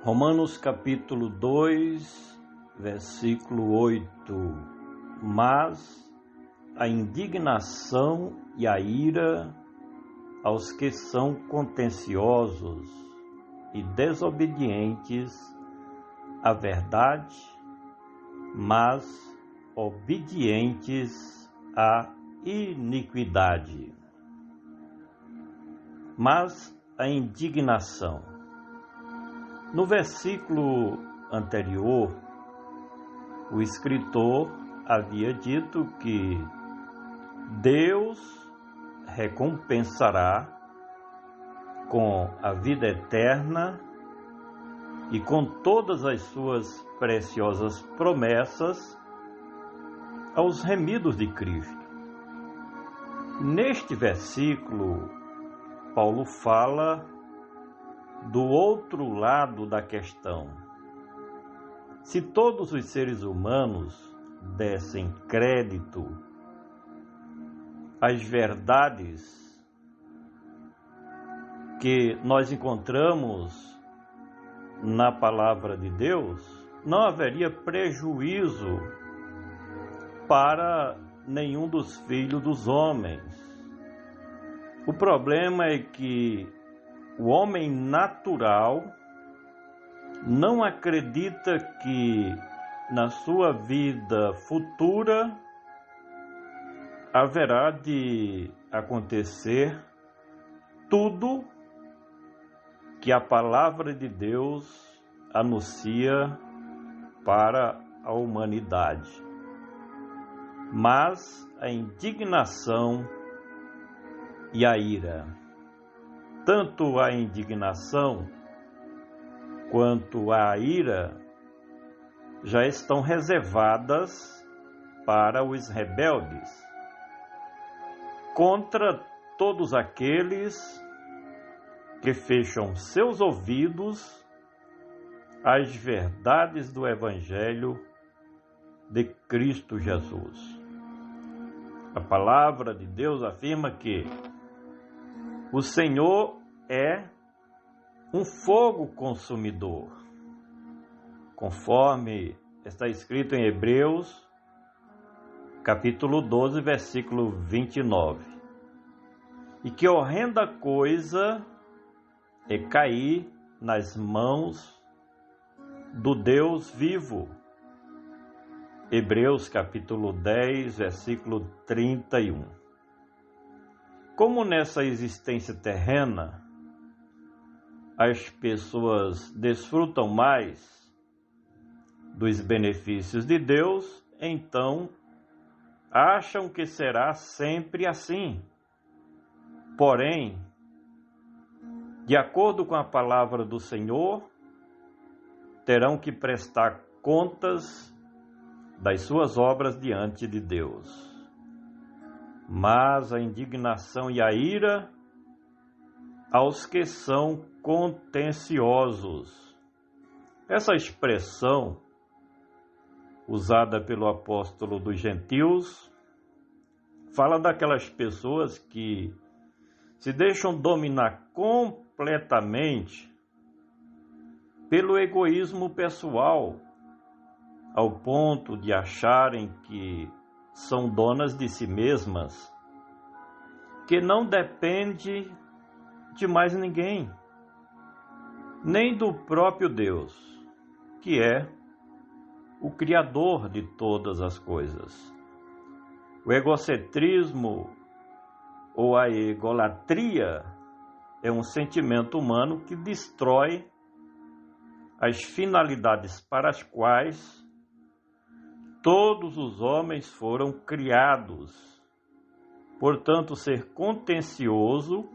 Romanos capítulo 2, versículo 8. Mas a indignação e a ira aos que são contenciosos e desobedientes à verdade, mas obedientes à iniquidade. Mas a indignação. No versículo anterior, o escritor havia dito que Deus recompensará com a vida eterna e com todas as suas preciosas promessas aos remidos de Cristo. Neste versículo, Paulo fala do outro lado da questão. Se todos os seres humanos dessem crédito às verdades que nós encontramos na palavra de Deus, não haveria prejuízo para nenhum dos filhos dos homens. O problema é que o homem natural não acredita que na sua vida futura haverá de acontecer tudo que a palavra de Deus anuncia para a humanidade. Mas a indignação e a ira, tanto a indignação quanto a ira já estão reservadas para os rebeldes, contra todos aqueles que fecham seus ouvidos às verdades do Evangelho de Cristo Jesus. A palavra de Deus afirma que o Senhor é um fogo consumidor, conforme está escrito em Hebreus, capítulo 12, versículo 29. E que horrenda coisa é cair nas mãos do Deus vivo. Hebreus, capítulo 10, versículo 31. Como nessa existência terrena, as pessoas desfrutam mais dos benefícios de Deus, então acham que será sempre assim. Porém, de acordo com a palavra do Senhor, terão que prestar contas das suas obras diante de Deus. Mas a indignação e a ira aos que são contenciosos. Essa expressão, usada pelo apóstolo dos gentios, fala daquelas pessoas que se deixam dominar completamente pelo egoísmo pessoal, ao ponto de acharem que são donas de si mesmas, que não depende de mais ninguém, nem do próprio Deus, que é o Criador de todas as coisas. O egocentrismo ou a egolatria é um sentimento humano que destrói as finalidades para as quais todos os homens foram criados. Portanto, ser contencioso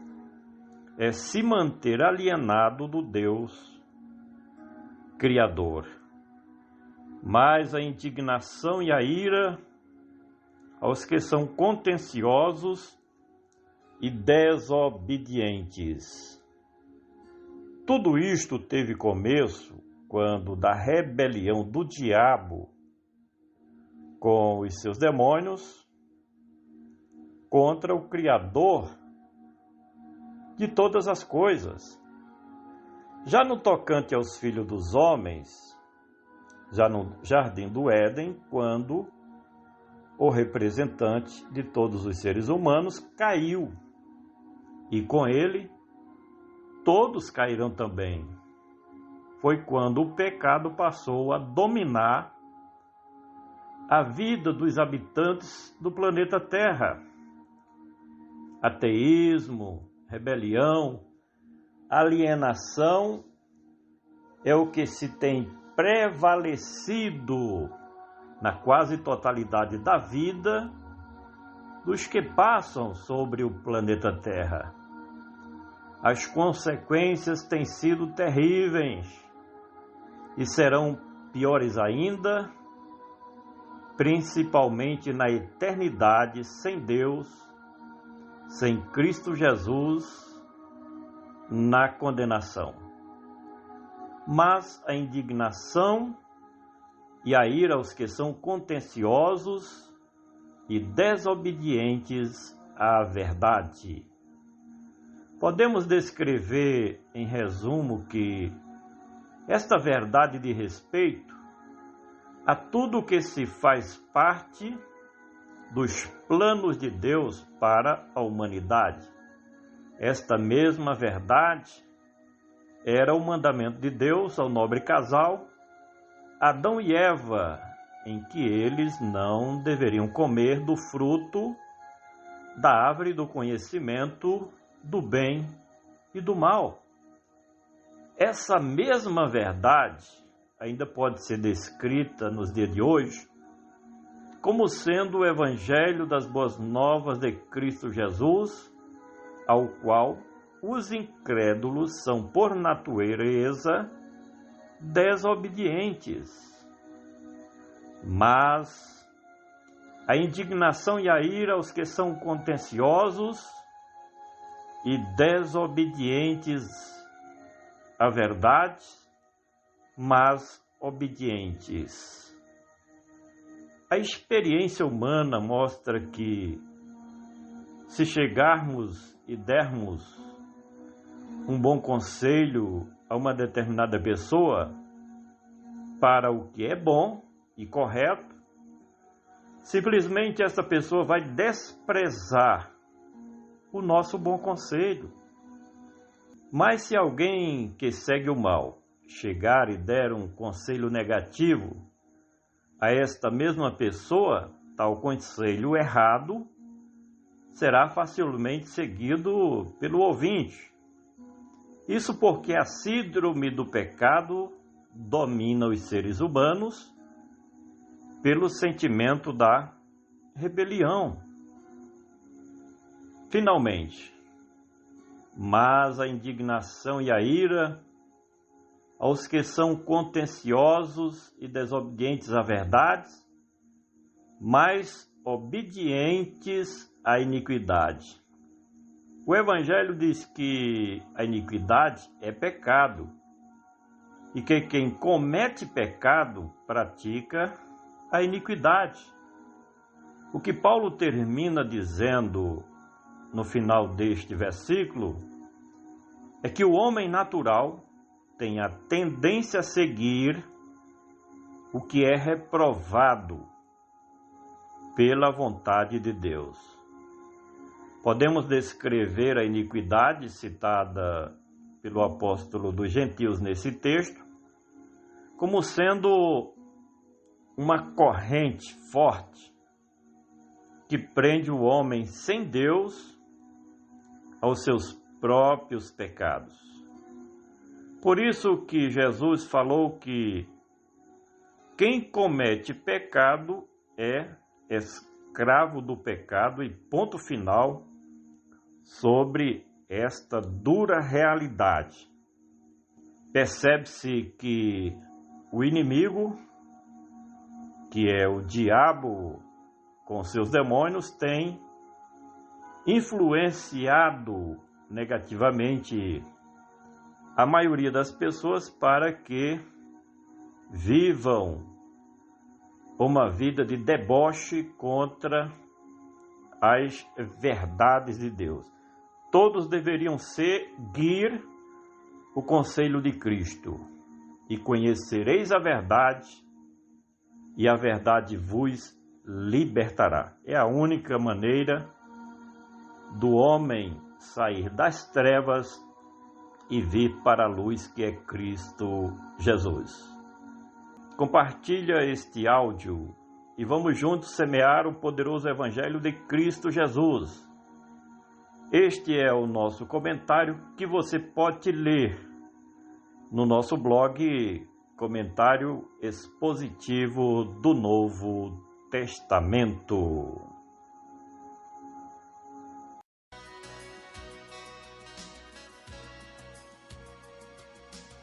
é se manter alienado do Deus Criador. Mas a indignação e a ira aos que são contenciosos e desobedientes. Tudo isto teve começo quando da rebelião do diabo com os seus demônios contra o Criador de todas as coisas. Já no tocante aos filhos dos homens, já no jardim do Éden, quando o representante de todos os seres humanos caiu, e com ele todos cairão também. Foi quando o pecado passou a dominar a vida dos habitantes do planeta Terra. Ateísmo, rebelião, alienação é o que se tem prevalecido na quase totalidade da vida dos que passam sobre o planeta Terra. As consequências têm sido terríveis e serão piores ainda, principalmente na eternidade sem Deus, sem Cristo Jesus, na condenação. Mas a indignação e a ira aos que são contenciosos e desobedientes à verdade. Podemos descrever, em resumo, que esta verdade de respeito a tudo que se faz parte dos planos de Deus para a humanidade. Esta mesma verdade era o mandamento de Deus ao nobre casal, Adão e Eva, em que eles não deveriam comer do fruto da árvore do conhecimento do bem e do mal. Essa mesma verdade ainda pode ser descrita nos dias de hoje como sendo o Evangelho das Boas Novas de Cristo Jesus, ao qual os incrédulos são, por natureza, desobedientes. Mas a indignação e a ira aos que são contenciosos e desobedientes à verdade, mas obedientes. A experiência humana mostra que, se chegarmos e dermos um bom conselho a uma determinada pessoa para o que é bom e correto, simplesmente essa pessoa vai desprezar o nosso bom conselho. Mas se alguém que segue o mal chegar e der um conselho negativo a esta mesma pessoa, tal conselho errado será facilmente seguido pelo ouvinte. Isso porque a síndrome do pecado domina os seres humanos pelo sentimento da rebelião. Finalmente, mas a indignação e a ira aos que são contenciosos e desobedientes à verdade, mas obedientes à iniquidade. O Evangelho diz que a iniquidade é pecado e que quem comete pecado pratica a iniquidade. O que Paulo termina dizendo no final deste versículo é que o homem natural tem a tendência a seguir o que é reprovado pela vontade de Deus. Podemos descrever a iniquidade citada pelo apóstolo dos gentios nesse texto como sendo uma corrente forte que prende o homem sem Deus aos seus próprios pecados. Por isso que Jesus falou que quem comete pecado é escravo do pecado e ponto final sobre esta dura realidade. Percebe-se que o inimigo, que é o diabo com seus demônios, tem influenciado negativamente a maioria das pessoas para que vivam uma vida de deboche contra as verdades de Deus. Todos deveriam seguir o conselho de Cristo, e conhecereis a verdade, e a verdade vos libertará. É a única maneira do homem sair das trevas e vir para a luz, que é Cristo Jesus. Compartilha este áudio e vamos juntos semear o poderoso Evangelho de Cristo Jesus. Este é o nosso comentário que você pode ler no nosso blog Comentário Expositivo do Novo Testamento.